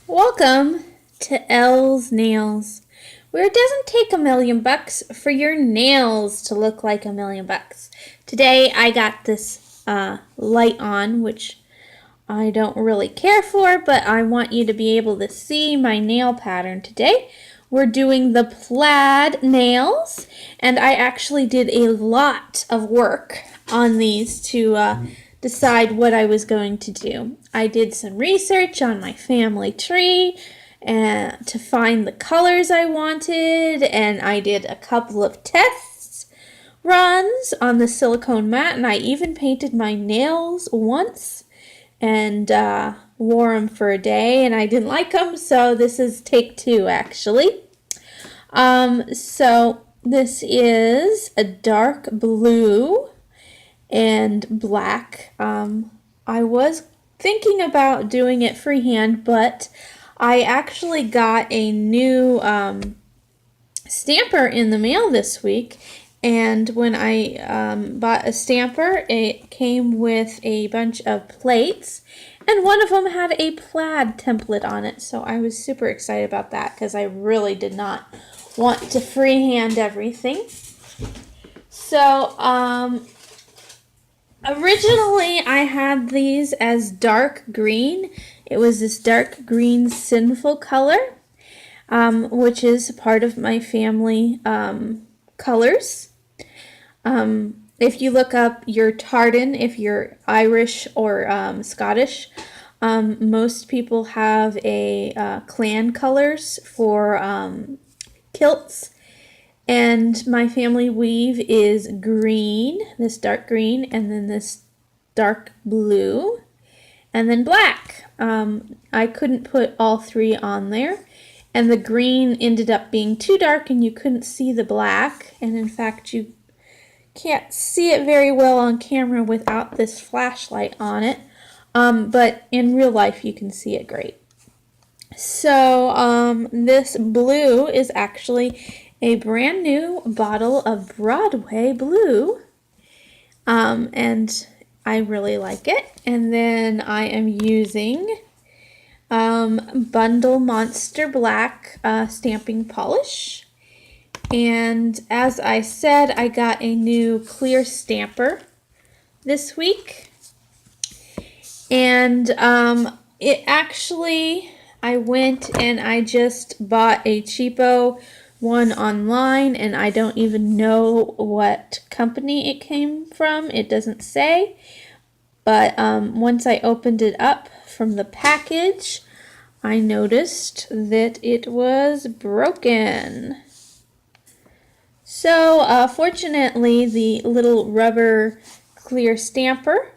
Welcome to Elle's Nails, where it doesn't take $1,000,000 for your nails to look like $1,000,000. Today I got this light on, which I don't really care for, but I want you to be able to see my nail pattern today. We're doing the plaid nails, and I actually did a lot of work on these to decide what I was going to do. I did some research on my family tree and to find the colors I wanted, and I did a couple of tests runs on the silicone mat, and I even painted my nails once and wore them for a day, and I didn't like them, so this is take 2 actually. So this is a dark blue and black. I was thinking about doing it freehand, but I actually got a new stamper in the mail this week, and when I bought a stamper, it came with a bunch of plates, and one of them had a plaid template on it, so I was super excited about that because I really did not want to freehand everything. So originally I had these as dark green. It was this dark green sinful color, which is part of my family colors. If you look up your tartan, if you're Irish or Scottish, most people have a clan colors for kilts, and my family weave is green, this dark green, and then this dark blue, and then black. I couldn't put all 3 on there, and the green ended up being too dark and you couldn't see the black, and in fact you can't see it very well on camera without this flashlight on it, but in real life you can see it great. So this blue is actually a brand new bottle of Broadway blue, and I really like it. And then I am using Bundle Monster Black stamping polish. And as I said, I got a new clear stamper this week. And it actually, I went and I just bought a cheapo one online, and I don't even know what company it came from. It doesn't say. But once I opened it up from the package, I noticed that it was broken. So fortunately, the little rubber clear stamper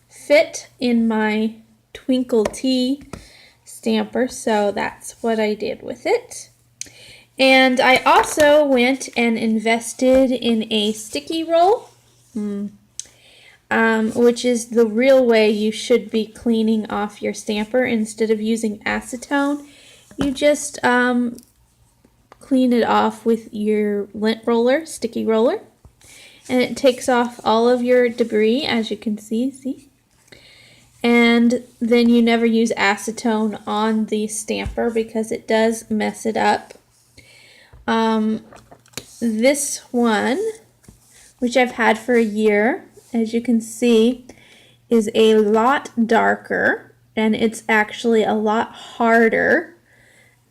fit in my Twinkle Tea stamper, so that's what I did with it. And I also went and invested in a sticky roll, which is the real way you should be cleaning off your stamper. Instead of using acetone, you just clean it off with your lint roller, sticky roller, and it takes off all of your debris, as you can see. And then you never use acetone on the stamper because it does mess it up. This one, which I've had for a year, as you can see, is a lot darker, and it's actually a lot harder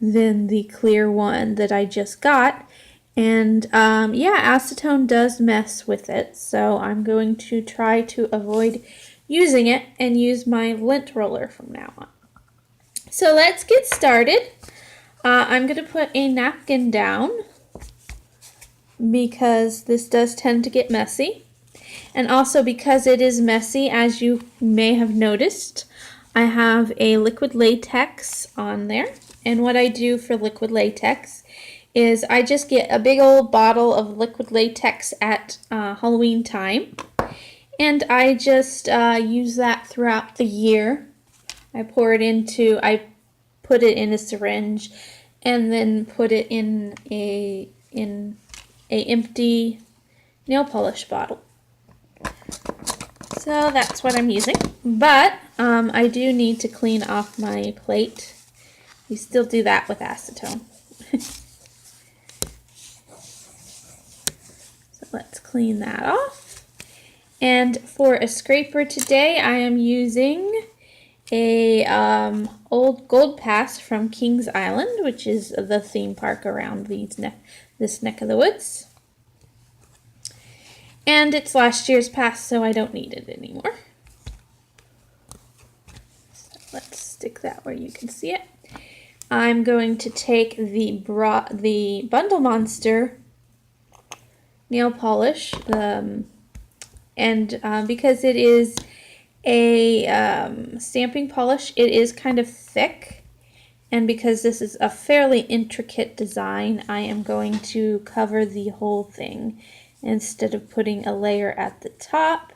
than the clear one that I just got. And yeah, acetone does mess with it, so I'm going to try to avoid using it and use my lint roller from now on. So let's get started. I'm going to put a napkin down because this does tend to get messy. And also because it is messy, as you may have noticed, I have a liquid latex on there. And what I do for liquid latex is I just get a big old bottle of liquid latex at Halloween time. And I just use that throughout the year. I put it in a syringe and then put it in a empty nail polish bottle. So that's what I'm using. But I do need to clean off my plate You still do that with acetone. So let's clean that off. And for a scraper today, I am using a old Gold Pass from Kings Island, which is the theme park around this neck of the woods. And it's last year's pass, so I don't need it anymore. So let's stick that where you can see it. I'm going to take the Bundle Monster nail polish, and because it is a stamping polish, it is kind of thick, and because this is a fairly intricate design, I am going to cover the whole thing instead of putting a layer at the top.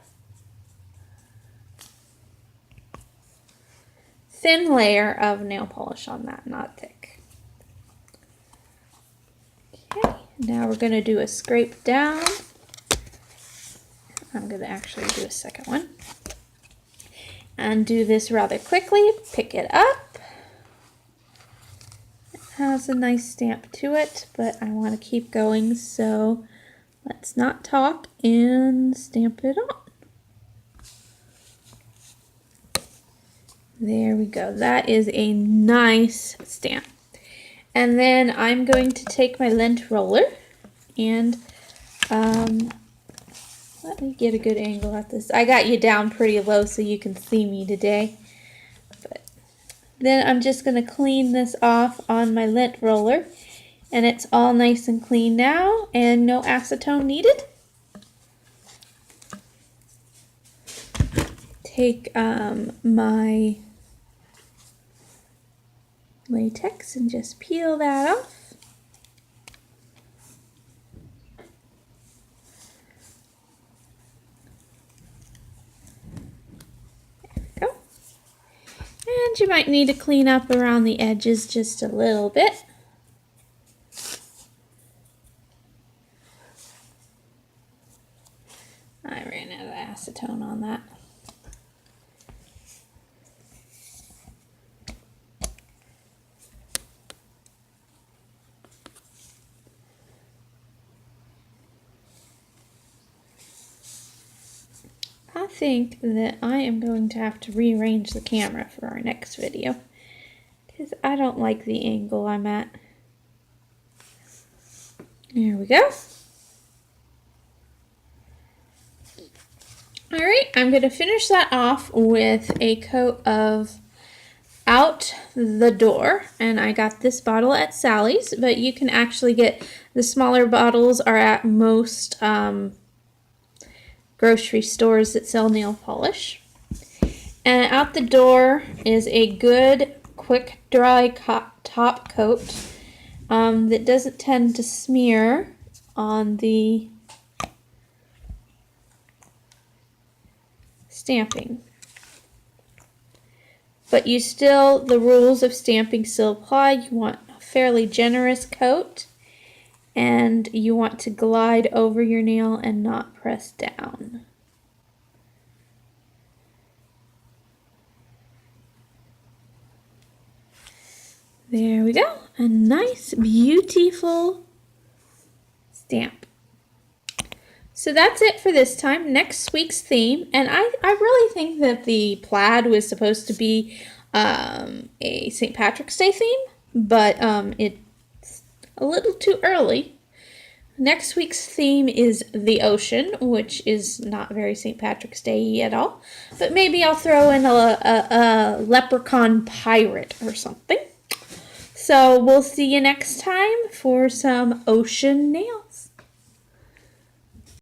Thin layer of nail polish on that, not thick. Okay, now we're going to do a scrape down. I'm going to actually do a second one. And do this rather quickly. Pick it up. It has a nice stamp to it, but I want to keep going, so let's not talk and stamp it on. There we go. That is a nice stamp. And then I'm going to take my lint roller and let me get a good angle at this. I got you down pretty low so you can see me today. But then I'm just going to clean this off on my lint roller. And it's all nice and clean now and no acetone needed. Take my latex and just peel that off. And you might need to clean up around the edges just a little bit. I ran out of acetone on that. I think that I am going to have to rearrange the camera for our next video because I don't like the angle I'm at. There we go. Alright, I'm going to finish that off with a coat of Out the Door, and I got this bottle at Sally's, but you can actually get the smaller bottles are at most grocery stores that sell nail polish. And Out the Door is a good, quick, dry top coat that doesn't tend to smear on the stamping. But you still, the rules of stamping still apply. You want a fairly generous coat, and you want to glide over your nail and not press down. There we go. A nice, beautiful stamp. So that's it for this time. Next week's theme, and I really think that the plaid was supposed to be a St. Patrick's Day theme, but it's a little too early. Next week's theme is the ocean, which is not very St. Patrick's Day at all, but maybe I'll throw in a leprechaun pirate or something. So we'll see you next time for some ocean nail.